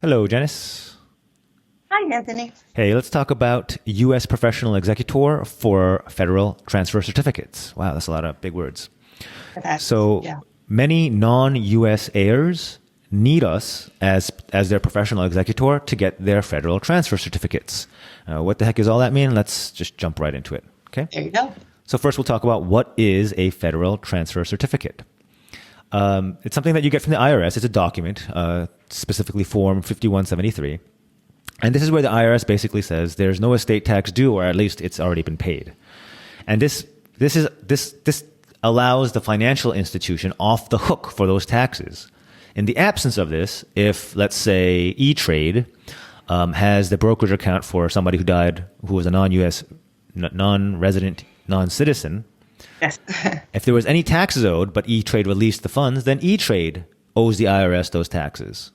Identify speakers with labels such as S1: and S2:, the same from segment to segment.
S1: Hello, Janice.
S2: Hi, Anthony.
S1: Hey, let's talk about U.S. professional executor for federal transfer certificates. Wow, that's a lot of big words. So
S2: Yeah.
S1: many non-U.S. heirs need us as their professional executor to get their federal transfer certificates. What the heck does all that mean? Let's just jump right into it. Okay.
S2: There you go.
S1: So first, we'll talk about what is a federal transfer certificate. It's something that you get from the IRS. It's a document, specifically Form 5173. And this is where the IRS basically says there's no estate tax due, or at least it's already been paid. And this allows the financial institution off the hook for those taxes. In the absence of this, if, let's say, E-Trade has the brokerage account for somebody who died who was a non-U.S., non-resident, non-citizen,
S2: Yes.
S1: if there was any taxes owed, but E-Trade released the funds, then E-Trade owes the IRS those taxes.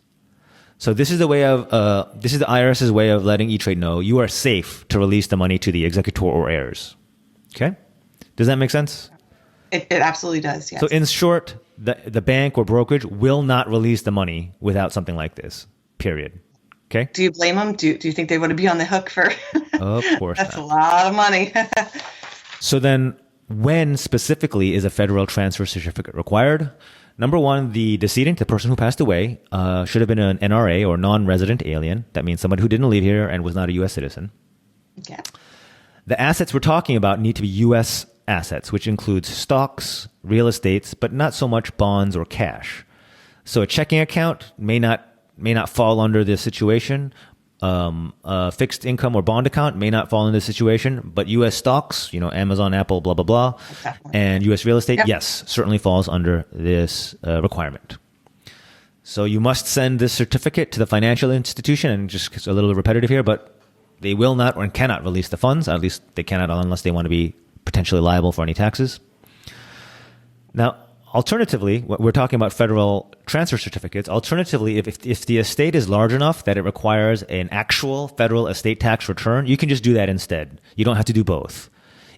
S1: So this is the IRS's way of letting E-Trade know you are safe to release the money to the executor or heirs. Okay? Does that make sense?
S2: It absolutely does. Yes.
S1: So in short, the bank or brokerage will not release the money without something like this. Period. Okay?
S2: Do you blame them? Do you think they want to be on the hook for?
S1: Of course
S2: That's
S1: not.
S2: a lot of money.
S1: So then, when specifically is a federal transfer certificate required? Number one, the decedent, the person who passed away, should have been an NRA or non-resident alien. That means somebody who didn't live here and was not a U.S. citizen.
S2: Okay.
S1: The assets we're talking about need to be U.S. assets, which includes stocks, real estates, but not so much bonds or cash. So a checking account may not fall under this situation. A fixed income or bond account may not fall into this situation, but U.S. stocks, Amazon, Apple, blah, blah, blah,
S2: Definitely.
S1: and U.S. real estate,
S2: Yep.
S1: yes, certainly falls under this requirement. So you must send this certificate to the financial institution, and just it's a little repetitive here, but they will not or cannot release the funds. At least they cannot unless they want to be potentially liable for any taxes. Now, alternatively, we're talking about federal transfer certificates. Alternatively, if the estate is large enough that it requires an actual federal estate tax return, you can just do that instead. You don't have to do both.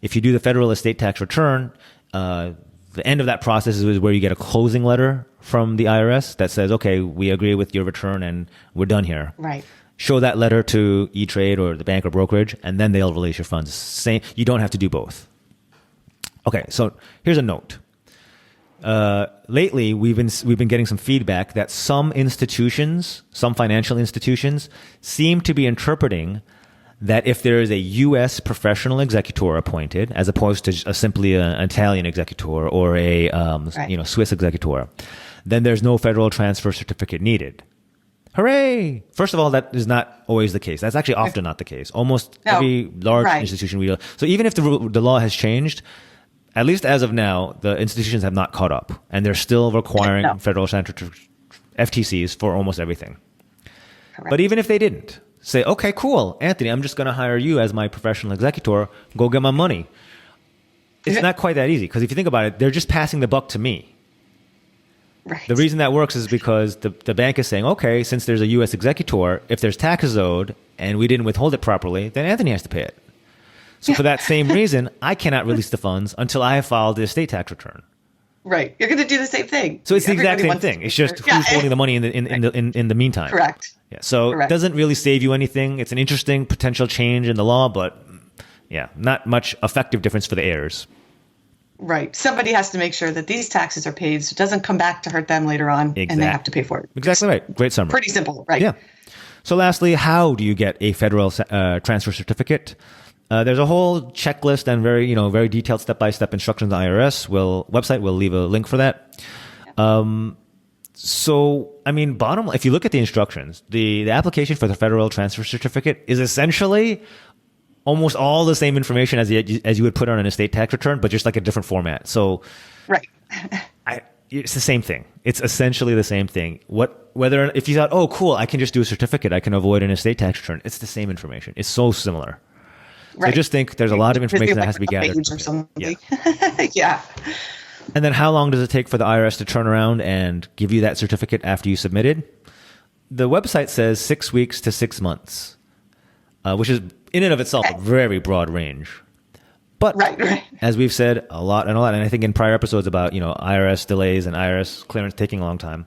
S1: If you do the federal estate tax return, the end of that process is where you get a closing letter from the IRS that says, okay, we agree with your return and we're done here.
S2: Right.
S1: Show that letter to E-Trade or the bank or brokerage, and then they'll release your funds. You don't have to do both. Okay, so here's a note. Lately, we've been getting some feedback that some financial institutions, seem to be interpreting that if there is a U.S. professional executor appointed, as opposed to simply an Italian executor or a
S2: Right.
S1: Swiss executor, then there's no federal transfer certificate needed. Hooray! First of all, that is not always the case. That's actually often not the case. Almost
S2: No.
S1: every large
S2: Right.
S1: institution so even if the law has changed, at least as of now, the institutions have not caught up, and they're still requiring
S2: No.
S1: federal FTCs for almost everything.
S2: Correct.
S1: But even if they didn't, say, okay, cool, Anthony, I'm just going to hire you as my professional executor. Go get my money. It's not quite that easy, because if you think about it, they're just passing the buck to me.
S2: Right.
S1: The reason that works is because the bank is saying, okay, since there's a U.S. executor, if there's taxes owed and we didn't withhold it properly, then Anthony has to pay it. So for that same reason, I cannot release the funds until I have filed the estate tax return.
S2: Right. You're going to do the same thing.
S1: So it's the exact
S2: Everybody
S1: same
S2: wants
S1: thing.
S2: to-
S1: It's just
S2: Yeah.
S1: who's holding the money in the meantime.
S2: Correct.
S1: Yeah. So it
S2: Correct.
S1: doesn't really save you anything. It's an interesting potential change in the law, but yeah, not much effective difference for the heirs.
S2: Right. Somebody has to make sure that these taxes are paid, so it doesn't come back to hurt them later on, and they
S1: Exactly.
S2: have to pay for it.
S1: Exactly right. Great summary.
S2: Pretty simple, right?
S1: Yeah. So lastly, how do you get a federal transfer certificate? There's a whole checklist and very detailed step-by-step instructions on the IRS website. We'll leave a link for that. So, bottom line, if you look at the instructions, the application for the federal transfer certificate is essentially almost all the same information as you would put on an estate tax return, but just like a different format. So
S2: Right.
S1: it's the same thing. It's essentially the same thing. If you thought, oh, cool, I can just do a certificate, I can avoid an estate tax return. It's the same information. It's so similar. So I
S2: Right.
S1: just think there's a lot of information that
S2: Like
S1: has to be
S2: a
S1: gathered.
S2: page or something.
S1: Yeah.
S2: Yeah.
S1: And then how long does it take for the IRS to turn around and give you that certificate after you submitted? The website says 6 weeks to 6 months, which is in and of itself a very broad range. But
S2: Right.
S1: as we've said a lot, and I think in prior episodes about IRS delays and IRS clearance taking a long time,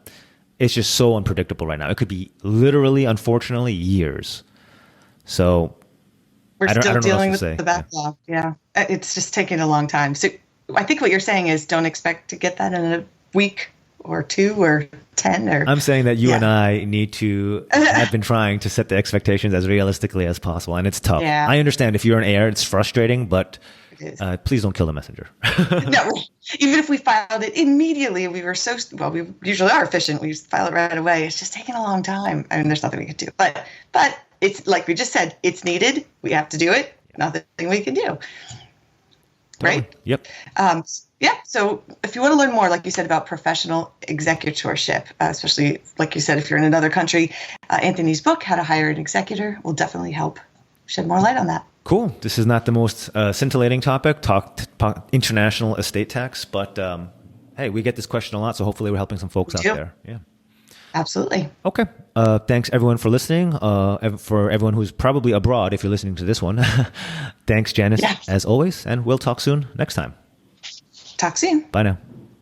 S1: it's just so unpredictable right now. It could be literally, unfortunately, years. So
S2: We're
S1: I don't
S2: still
S1: know what
S2: dealing
S1: else
S2: with
S1: to say.
S2: the backlog. Yeah. It's just taking a long time. So I think what you're saying is don't expect to get that in a week or 2 or 10 or.
S1: I'm saying that you
S2: Yeah.
S1: and I need to have been trying to set the expectations as realistically as possible, and it's tough.
S2: Yeah.
S1: I understand if you're an heir, it's frustrating, but
S2: It is.
S1: please don't kill the messenger.
S2: No, even if we filed it immediately, we usually are efficient. We just file it right away. It's just taking a long time. I mean, there's nothing we can do. But it's like we just said, it's needed. We have to do it. Nothing we can do. Right?
S1: Yep.
S2: Yeah. So if you want to learn more, like you said, about professional executorship, especially like you said, if you're in another country, Anthony's book, How to Hire an Executor, will definitely help shed more light on that.
S1: Cool. This is not the most scintillating topic, international estate tax, but hey, we get this question a lot, so hopefully we're helping some folks out there. Yeah.
S2: Absolutely.
S1: Okay. Thanks everyone for listening. For everyone who's probably abroad, if you're listening to this one, thanks Janice,
S2: Yes.
S1: as always, and we'll talk soon next time.
S2: Talk soon.
S1: Bye now.